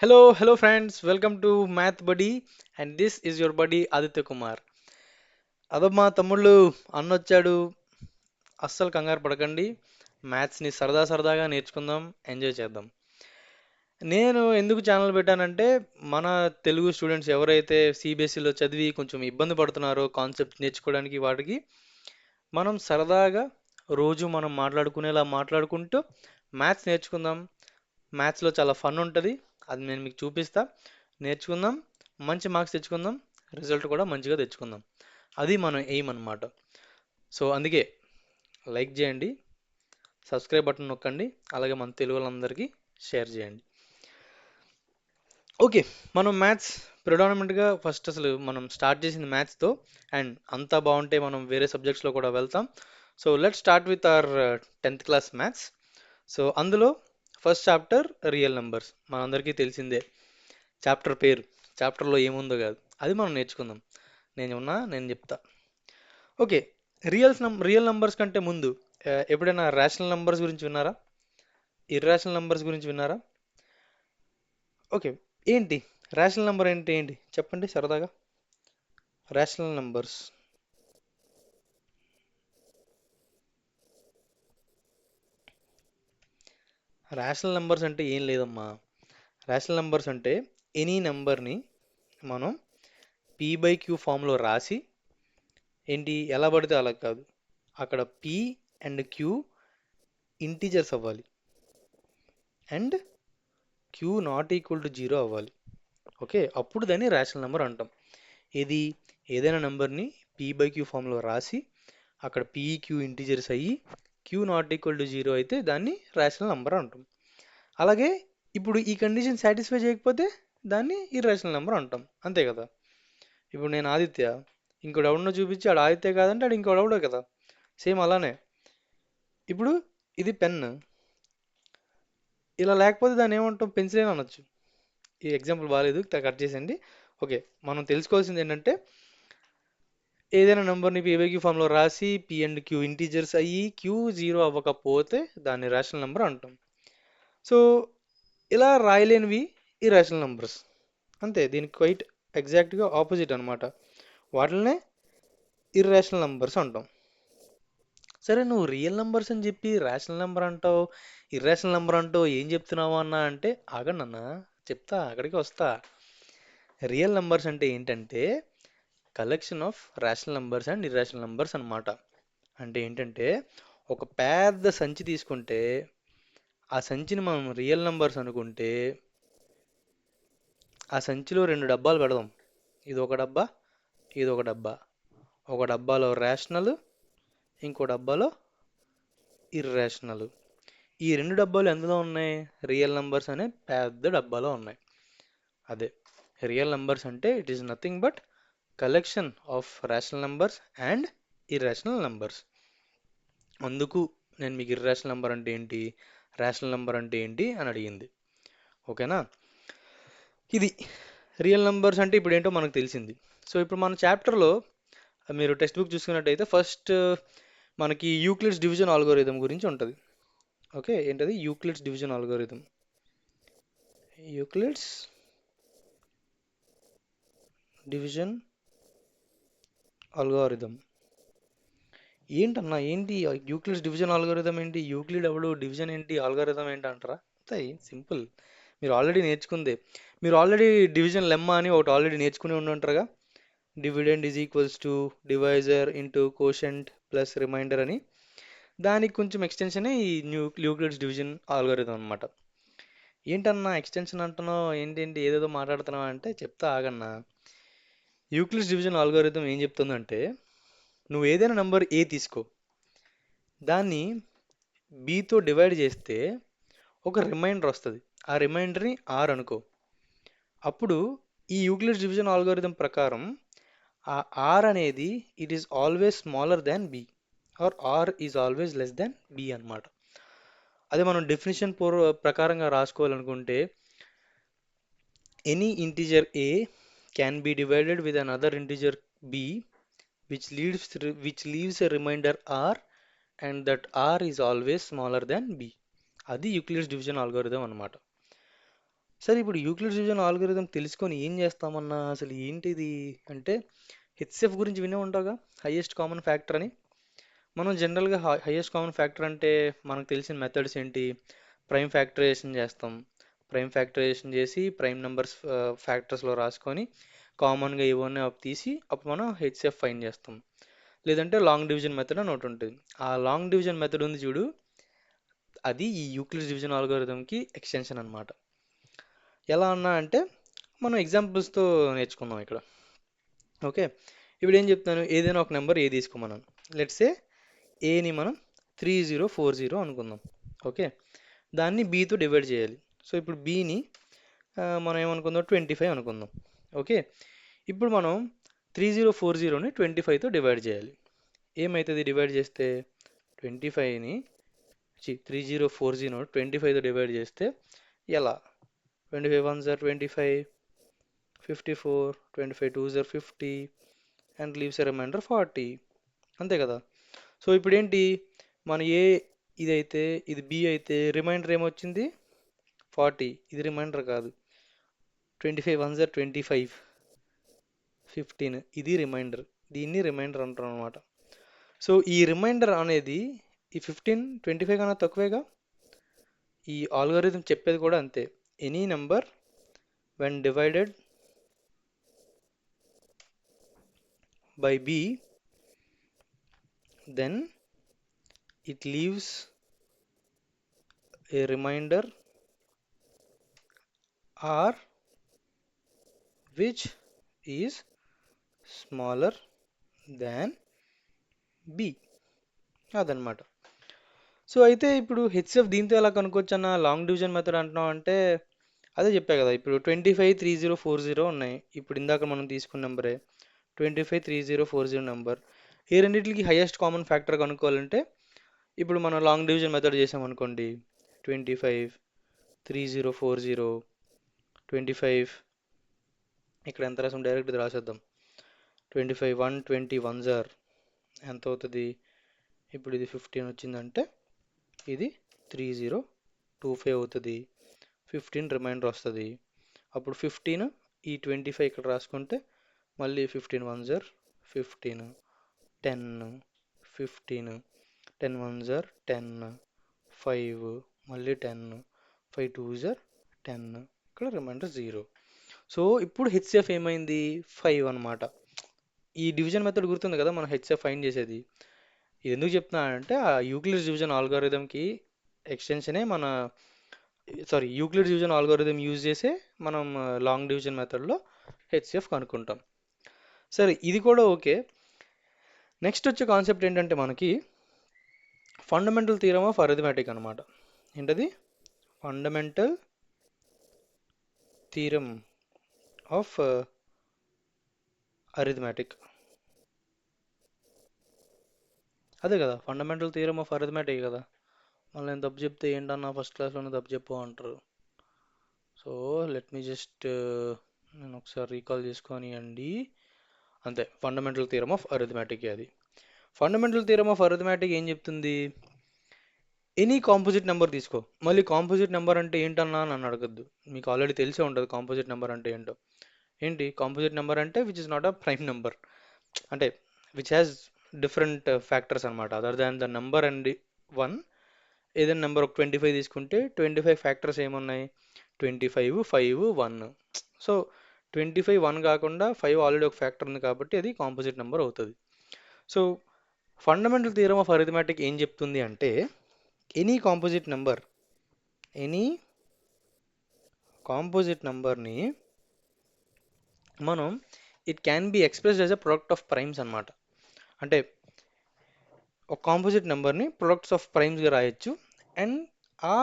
Hello friends, welcome to Math Buddy, and this is your buddy Aditya Kumar. అదమ్మా తమ్ముళ్ళు అన్నొచ్చాడు, అస్సలు కంగారు పడకండి. మ్యాథ్స్ని సరదాగా నేర్చుకుందాం, ఎంజాయ్ చేద్దాం. నేను ఎందుకు ఛానల్ పెట్టానంటే, మన తెలుగు స్టూడెంట్స్ ఎవరైతే సిబిఎస్ఈలో చదివి కొంచెం ఇబ్బంది పడుతున్నారో కాన్సెప్ట్ నేర్చుకోవడానికి వాటికి మనం సరదాగా రోజు మనం మాట్లాడుకునేలా మాట్లాడుకుంటూ మ్యాథ్స్ నేర్చుకుందాం. మ్యాథ్స్లో చాలా ఫన్ ఉంటుంది, అది నేను మీకు చూపిస్తా. నేర్చుకుందాం, మంచి మార్క్స్ తెచ్చుకుందాం, రిజల్ట్ కూడా మంచిగా తెచ్చుకుందాం. అది మన ఎయిమ్ అన్నమాట. సో అందుకే లైక్ చేయండి, సబ్స్క్రైబ్ బటన్ నొక్కండి, అలాగే మన తెలుగు వాళ్ళందరికీ షేర్ చేయండి. ఓకే, మనం మ్యాథ్స్ ప్రిడామినెంట్గా ఫస్ట్ అసలు మనం స్టార్ట్ చేసింది మ్యాథ్స్తో, అండ్ అంతా బాగుంటే మనం వేరే సబ్జెక్ట్స్లో కూడా వెళ్తాం. So let start with our 10th class maths. So అందులో ఫస్ట్ చాప్టర్ రియల్ నెంబర్స్ మనందరికీ తెలిసిందే. చాప్టర్ పేరు, చాప్టర్లో ఏముందో కాదు, అది మనం నేర్చుకుందాం. నేను చెప్తా. ఓకే, రియల్ నంబర్స్ కంటే ముందు ఎప్పుడైనా రేషనల్ నంబర్స్ గురించి విన్నారా? ఇర్రేషనల్ నంబర్స్ గురించి విన్నారా? ఓకే, ఏంటి రేషనల్ నంబర్ అంటే ఏంటి చెప్పండి సరదాగా. రేషనల్ నంబర్స్, రేషనల్ నంబర్స్ అంటే ఏం లేదమ్మా. రేషనల్ నంబర్స్ అంటే ఎనీ నెంబర్ని మనం p/q ఫామ్లో రాసి, ఏంటి ఎలా పడితే అలా కాదు, అక్కడ p అండ్ q ఇంటీజర్స్ అవ్వాలి, and q not equal to 0 అవ్వాలి. ఓకే, అప్పుడు దాన్ని రేషనల్ నెంబర్ అంటాం. ఇది ఏదైనా నెంబర్ని p/q ఫామ్లో రాసి అక్కడ p q ఇంటీజర్స్ అయ్యి q నాట్ ఈక్వల్ టు 0 అయితే దాన్ని రేషనల్ నెంబర్ అంటాం. అలాగే ఇప్పుడు ఈ కండిషన్ సాటిస్ఫై చేయకపోతే దాన్ని ఇర్రేషనల్ నెంబర్ అంటాం, అంతే కదా. ఇప్పుడు నేను ఆదిత్య, ఇంకోటి ఎవడనో చూపించి ఆడు ఆదిత్య కాదంటే ఆడు ఇంకోటి ఎవడో కదా. సేమ్ అలానే ఇప్పుడు ఇది పెన్, ఇలా లేకపోతే దాన్ని ఏమంటాం, పెన్సిల్ అని అనొచ్చు. ఈ ఎగ్జాంపుల్ బాగాలేదు, కట్ చేసేయండి. ఓకే, మనం తెలుసుకోవాల్సింది ఏంటంటే ఏదైనా నెంబర్ని పీబైక్యూ ఫామ్లో రాసి పి అండ్ క్యూ ఇంటీజర్స్ అయ్యి క్యూ 0 అవ్వకపోతే దాన్ని రేషనల్ నెంబర్ అంటాం. సో ఇలా రాయలేనివి ఇర్రేషనల్ నెంబర్స్, అంతే. దీనికి క్వైట్ ఎగ్జాక్ట్గా ఆపోజిట్ అనమాట. వాటినే ఇర్రేషనల్ నెంబర్స్ అంటాం. సరే, నువ్వు రియల్ నెంబర్స్ అని చెప్పి రేషనల్ నెంబర్ అంటావు, ఇర్రేషనల్ నెంబర్ అంటావు, ఏం చెప్తున్నావు అన్న అంటే ఆగండి అన్న, చెప్తా, అక్కడికి వస్తా. రియల్ నెంబర్స్ అంటే ఏంటంటే collection of rational numbers and irrational numbers అన్నమాట. అంటే ఏంటంటే ఒక పెద్ద సంచి తీసుకుంటే ఆ సంచిని మనం రియల్ నెంబర్స్ అనుకుంటే ఆ సంచిలో రెండు డబ్బాలు పెడదాం. ఇది ఒక డబ్బా, ఇది ఒక డబ్బా. ఒక డబ్బాలో రేషనల్, ఇంకో డబ్బాలో ఇర్రేషనల్. ఈ రెండు డబ్బాలు ఎందులో ఉన్నాయి? రియల్ నెంబర్స్ అనే పెద్ద డబ్బాలో ఉన్నాయి. అదే రియల్ నెంబర్స్ అంటే it is nothing but collection of rational numbers and irrational numbers. అందుకు నేను మీకు ఇర్రేషనల్ నెంబర్ అంటే ఏంటి, రేషనల్ నెంబర్ అంటే ఏంటి అని అడిగింది. ఓకేనా, ఇది రియల్ నెంబర్స్ అంటే ఇప్పుడు ఏంటో మనకు తెలిసింది. సో ఇప్పుడు మన చాప్టర్లో మీరు టెక్స్ట్ బుక్ చూసుకున్నట్టయితే ఫస్ట్ మనకి యూక్లిడ్స్ డివిజన్ ఆల్గోరిథం గురించి ఉంటుంది. ఓకే, ఏంటది Euclid's division algorithm? Euclid's division algorithm ఏంటన్నా, ఏంటి యూక్లిడ్స్ డివిజన్ ఆల్గోరిథం ఏంటి, యూక్లిడ్ ఎవడు, డివిజన్ ఏంటి, ఆల్గోరిథం ఏంటి అంటారా? అంతే సింపుల్, మీరు ఆల్రెడీ నేర్చుకుందే. మీరు ఆల్రెడీ డివిజన్ లెమ్మా అని ఒకటి ఆల్రెడీ నేర్చుకుని ఉండి ఉంటారుగా. Dividend is equals to divisor into quotient plus remainder అని. దానికి కొంచెం ఎక్స్టెన్షనే ఈ యూక్లిడ్స్ డివిజన్ ఆల్గోరిథం అనమాట. ఏంటన్నా ఎక్స్టెన్షన్ అంటున్నావు, ఏంటేంటి ఏదేదో మాట్లాడుతున్నావు అంటే చెప్తా ఆగన్నా. యూక్లిడ్స్ డివిజన్ ఆల్గోరిథం ఏం చెప్తుందంటే, నువ్వు ఏదైనా నెంబర్ ఏ తీసుకో, దాన్ని బీతో డివైడ్ చేస్తే ఒక రిమైండర్ వస్తుంది. ఆ రిమైండర్ని ఆర్ అనుకో. అప్పుడు ఈ యూక్లిడ్స్ డివిజన్ ఆల్గోరిథం ప్రకారం ఆ ఆర్ అనేది it is always smaller than B, R R is always less than B అనమాట. అదే మనం డెఫినేషన్ ప్రకారంగా రాసుకోవాలనుకుంటే any integer A can be divided with another integer B which leaves a remainder r and that r is always smaller than b. అది Euclid's division algorithm అనమాట. సరే ఇప్పుడు Euclid division algorithm తెలుసుకొని ఏం చేస్తామన్నా అసలు ఏంటిది అంటే హెచ్సిఎఫ్ గురించి వినే ఉంటావుగా, హైయెస్ట్ కామన్ ఫ్యాక్టర్ అని. మనం జనరల్గా హైయెస్ట్ కామన్ ఫ్యాక్టర్ అంటే మనకు తెలిసిన మెథడ్స్ ఏంటి? ప్రైమ్ ఫ్యాక్టరైజేషన్ చేస్తాం. ప్రైమ్ ఫ్యాక్టరైజేషన్ చేసి ప్రైమ్ నెంబర్స్ ఫ్యాక్టర్స్లో రాసుకొని కామన్గా ఇవన్నీ తీసి అప్పుడు మనం హెచ్సిఎఫ్ ఫైండ్ చేస్తాం. లేదంటే లాంగ్ డివిజన్ మెథడ్ అని ఒకటి ఉంటుంది. ఆ లాంగ్ డివిజన్ మెథడ్ ఉంది చూడు, అది ఈ యూక్లిడ్ డివిజన్ ఆల్గోరిథంకి ఎక్స్టెన్షన్ అనమాట. ఎలా అన్నా అంటే మనం ఎగ్జాంపుల్స్తో నేర్చుకుందాం ఇక్కడ. ఓకే, ఇప్పుడు ఏం చెప్తాను, ఏదైనా ఒక నెంబర్ ఏ తీసుకోమన్నాను. లెట్స్ సే ఏని మనం 3040 అనుకుందాం. ఓకే, దాన్ని బీతో డివైడ్ చేయాలి. సో ఇప్పుడు బీని మనం ఏమనుకుందాం, 25 అనుకుందాం. ఓకే, ఇప్పుడు మనం 3040ని 25తో డివైడ్ చేయాలి. ఏమవుతుంది డివైడ్ చేస్తే? 25ని 3040 25తో డివైడ్ చేస్తే ఎలా? 25 1s are 25, 54, 25 2s are 50 and leaves a reminder 40. అంతే కదా. సో ఇప్పుడు ఏంటి, మన ఏ ఇదైతే ఇది బి అయితే రిమైండర్ ఏమొచ్చింది 40, ఇది రిమైండర్ కాదు. 25 1s are 25, 15 ఇది రిమైండర్. దీన్ని రిమైండర్ అంటారు అనమాట. సో ఈ రిమైండర్ అనేది ఈ 15 25 కన్నా తక్కువేగా. ఈ ఆల్గోరిథం చెప్పేది కూడా అంతే. Any number when divided by b then it leaves a remainder r which is smaller than b. అదనమాట. సో అయితే ఇప్పుడు హెచ్ఎఫ్ దీంతో ఎలా కనుక్కోవచ్చు అన్న, లాంగ్ డివిజన్ మెథడ్ అంటున్నాం అంటే అదే చెప్పా కదా. ఇప్పుడు 25 3040 ఉన్నాయి. ఇప్పుడు ఇందాక మనం తీసుకున్న నెంబరే 25 3040 నెంబర్. ఈ రెండింటికి హైయెస్ట్ కామన్ ఫ్యాక్టర్ కనుక్కోవాలంటే ఇప్పుడు మనం లాంగ్ డివిజన్ మెథడ్ చేసామనుకోండి, 25 3040 25 ఇక్కడ ఎంత రాసాం డైరెక్ట్ ఇది రాసేద్దాం. 25 120 1s are ఎంత అవుతుంది? ఇప్పుడు ఇది 15 వచ్చిందంటే ఇది 3025 అవుతుంది. 15 రిమైండర్ వస్తుంది. అప్పుడు 15 ఈ 25 ఇక్కడ రాసుకుంటే మళ్ళీ 15 1s are 15, 10 15 10 1s are 10, 5 మళ్ళీ 10, 5 2s are 10, ఇక్కడ రిమైండర్ 0. సో ఇప్పుడు హెచ్సిఎఫ్ ఏమైంది 5 అనమాట. ఈ డివిజన్ మెథడ్ గుర్తుంది కదా మనం హెచ్సిఎఫ్ ఫైండ్ చేసేది. ఇది ఎందుకు చెప్తున్నానంటే ఆ యూక్లిడ్ డివిజన్ ఆల్గోరిథంకి ఎక్స్టెన్షనే మన యూక్లిడ్ డివిజన్ ఆల్గోరిథం యూజ్ చేసే మనం లాంగ్ డివిజన్ మెథడ్లో హెచ్సిఎఫ్ కనుక్కుంటాం. సరే ఇది కూడా ఓకే. నెక్స్ట్ వచ్చే కాన్సెప్ట్ ఏంటంటే మనకి ఫండమెంటల్ థియరమ్ ఆఫ్ అరిథమెటిక్ అనమాట. ఏంటది? Fundamental theorem of arithmetic. అదే కదా ఫండమెంటల్ థియరమ్ ఆఫ్ అరిథమెటిక్ కదా. మళ్ళీ నేను తప్పు చెప్తే ఏంటన్నా ఫస్ట్ క్లాస్లోనే తప్పు చెప్పు అంటారు. సో లెట్ మీ జస్ట్ నేను ఒకసారి రీకాల్ చేసుకొని అండి. అంతే, ఫండమెంటల్ థియరమ్ ఆఫ్ అరిథమెటిక్ అది. ఫండమెంటల్ థియరమ్ ఆఫ్ అరిథమెటిక్ ఏం చెప్తుంది? ఎనీ కాంపోజిట్ నెంబర్ తీసుకో. మళ్ళీ కాంపోజిట్ నెంబర్ అంటే ఏంటన్నా నన్ను అడగద్దు, మీకు ఆల్రెడీ తెలిసే ఉంటుంది కాంపోజిట్ నెంబర్ అంటే ఏంటో. ఏంటి కాంపోజిట్ నెంబర్ అంటే which is not a prime number, అంటే విచ్ హ్యాస్ డిఫరెంట్ ఫ్యాక్టర్స్ అనమాట other than the number and 1. ఏదైనా నెంబర్ ఒక 25 తీసుకుంటే 25 ఫ్యాక్టర్స్ ఏమున్నాయి? 25 5 1. సో 25 1 కాకుండా 5 ఆల్రెడీ ఒక ఫ్యాక్టర్ ఉంది కాబట్టి అది కాంపోజిట్ నెంబర్ అవుతుంది. So fundamental theorem of arithmetic ఏం చెప్తుంది అంటే ఎనీ కాంపోజిట్ నెంబర్ని మనం it can be expressed as a product of primes అనమాట. అంటే ఒక కాంపోజిట్ నెంబర్ని ప్రొడక్ట్స్ ఆఫ్ ప్రైమ్స్గా రాయొచ్చు. అండ్ ఆ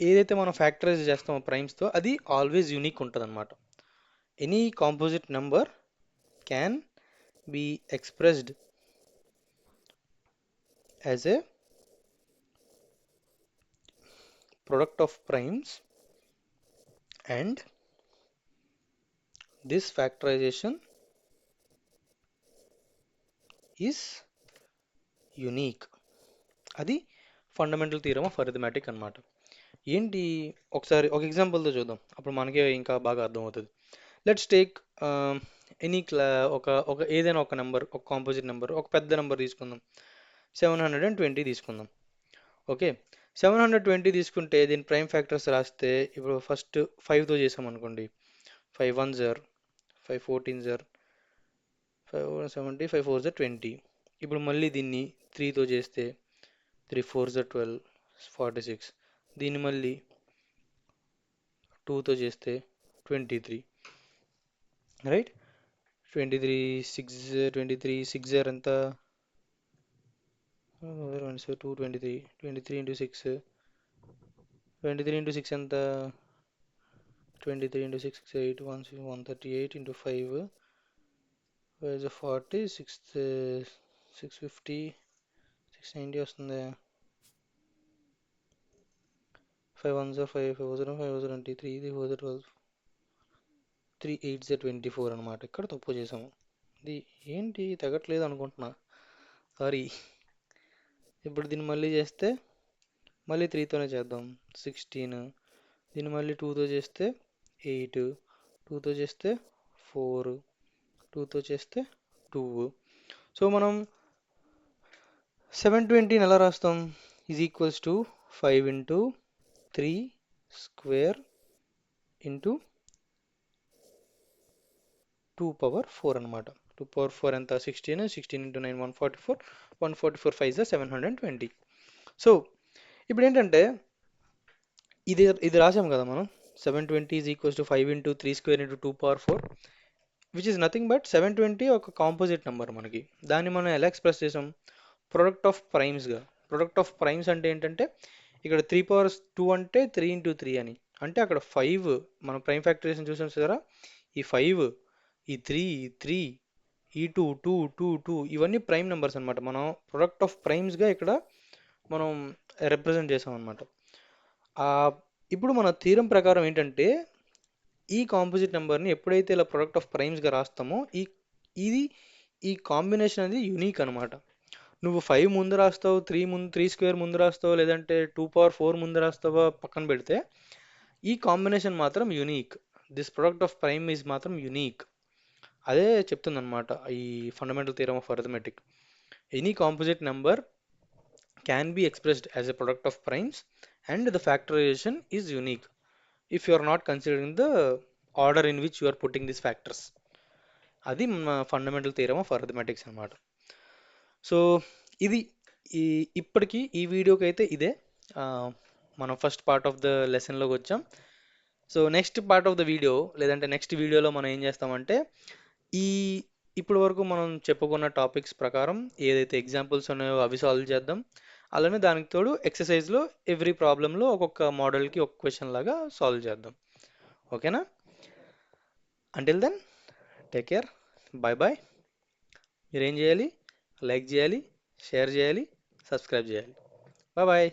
ఏదైతే మనం ఫ్యాక్టరైజ్ చేస్తామో ప్రైమ్స్తో అది ఆల్వేస్ యూనిక్ ఉంటుంది అనమాట. Any composite number can be expressed as a product of primes and this factorization is unique. అది ఫండమెంటల్ థియరమ్ ఆఫ్ అరిథమెటిక్ అనమాట. ఏంటి ఒకసారి ఒక ఎగ్జాంపుల్తో చూద్దాం, అప్పుడు మనకే ఇంకా బాగా అర్థమవుతుంది. లెట్స్ టేక్ ఎనీ ఒక ఒక ఏదైనా ఒక నెంబర్, ఒక కాంపోజిట్ నెంబర్, ఒక పెద్ద నెంబర్ తీసుకుందాం. 720 తీసుకుందాం. ఓకే, 720 తీసుకుంటే దీని ప్రైమ్ ఫ్యాక్టర్స్ రాస్తే, ఇప్పుడు ఫస్ట్ 5తో చేసాం అనుకోండి. 5 1 జర్, 5 14 జర్, 5 70, 5 4 జర్ 20. ఇప్పుడు మళ్ళీ దీన్ని 3తో చేస్తే 3 4 జర్ 12, 46. దీన్ని మళ్ళీ 2తో చేస్తే 23, రైట్. 23 6 23 6 జర్ ఎంత, 2 23, 23 ఇంటూ 6, 23 ఇంటూ 6 ఎంత, 23 ఇంటూ 6 8 138 ఇంటూ 5 40 6 650 690 వస్తుంది. 5 1 జర్ 5 5 0 5 0 23 ఇది 4 జర్ 12, 3 8 జర్ 24 అనమాట. ఇక్కడ తప్పు చేసాము. ఇది ఏంటి తగ్గట్లేదు అనుకుంటున్నా, సారీ. ఇప్పుడు దీన్ని మళ్ళీ చేస్తే మళ్ళీ 3తోనే చేద్దాం. 16. దీన్ని మళ్ళీ 2తో చేస్తే 8, 2తో చేస్తే 4, 2తో చేస్తే 2. సో మనం 720ని ఎలా రాస్తాం? Is equals to 5 into 3 square into 2 power 4 అనమాట. 2 పవర్ 4 ఎంత, 16. 16 ఇంటూ 9 144, 144 5 720. సో ఇప్పుడు ఏంటంటే ఇది రాసాం కదా మనం. 720 is equals to 5 into 3 square into 2 power 4, which is nothing but 720 ఒక కాంపోజిట్ నెంబర్ మనకి. దాన్ని మనం ఎలా ఎక్స్ప్రెస్ చేసాం? ప్రొడక్ట్ ఆఫ్ ప్రైమ్స్గా. ప్రొడక్ట్ ఆఫ్ ప్రైమ్స్ అంటే ఏంటంటే, ఇక్కడ 3 పవర్ 2 అంటే 3 ఇంటూ 3 అని. అంటే అక్కడ 5 మనం ప్రైమ్ ఫ్యాక్టరైజేషన్ చూసాం చూసారా, ఈ 5, ఈ 3 ఈ 2 ఇవన్నీ ప్రైమ్ నెంబర్స్ అనమాట. మనం ప్రొడక్ట్ ఆఫ్ ప్రైమ్స్గా ఇక్కడ మనం రిప్రజెంట్ చేసాం అనమాట. ఇప్పుడు మన థీరం ప్రకారం ఏంటంటే, ఈ కాంపోజిట్ నెంబర్ని ఎప్పుడైతే ఇలా ప్రొడక్ట్ ఆఫ్ ప్రైమ్స్గా రాస్తామో ఇది ఈ కాంబినేషన్ అనేది యునీక్ అనమాట. నువ్వు 5 ముందు రాస్తావు, 3 స్క్వేర్ ముందు రాస్తావు, లేదంటే 2 పవర్ 4 ముందు రాస్తావా పక్కన పెడితే, ఈ కాంబినేషన్ మాత్రం unique. This product of prime is మాత్రం యునీక్. అదే చెప్తుందన్నమాట ఈ fundamental theorem of arithmetic. Any composite number can be expressed as a product of primes and the factorization is unique if you are not considering the order in which you are putting these factors. అది మన fundamental theorem of అరిథమెటిక్స్ అనమాట. So ఇది ఇప్పటికి ఈ వీడియోకి అయితే ఇదే. ఆ, మనం ఫస్ట్ పార్ట్ ఆఫ్ ద లెసన్లోకి వచ్చాం. So next part of the video, లేదంటే నెక్స్ట్ వీడియోలో మనం ఏం చేస్తామంటే, ఈ ఇప్పటి వరకు మనం చెప్పుకున్న టాపిక్స్ ప్రకారం ఏదైతే ఎగ్జాంపుల్స్ ఉన్నాయో అవి సాల్వ్ చేద్దాం. అలానే దానికి తోడు ఎక్సర్సైజ్లో ఎవ్రీ ప్రాబ్లంలో ఒక్కొక్క మోడల్కి ఒక క్వశ్చన్ లాగా సాల్వ్ చేద్దాం. ఓకేనా? Until then take care, bye bye. మీరేం చేయాలి? లైక్ చేయాలి, షేర్ చేయాలి, సబ్స్క్రైబ్ చేయాలి. Bye bye.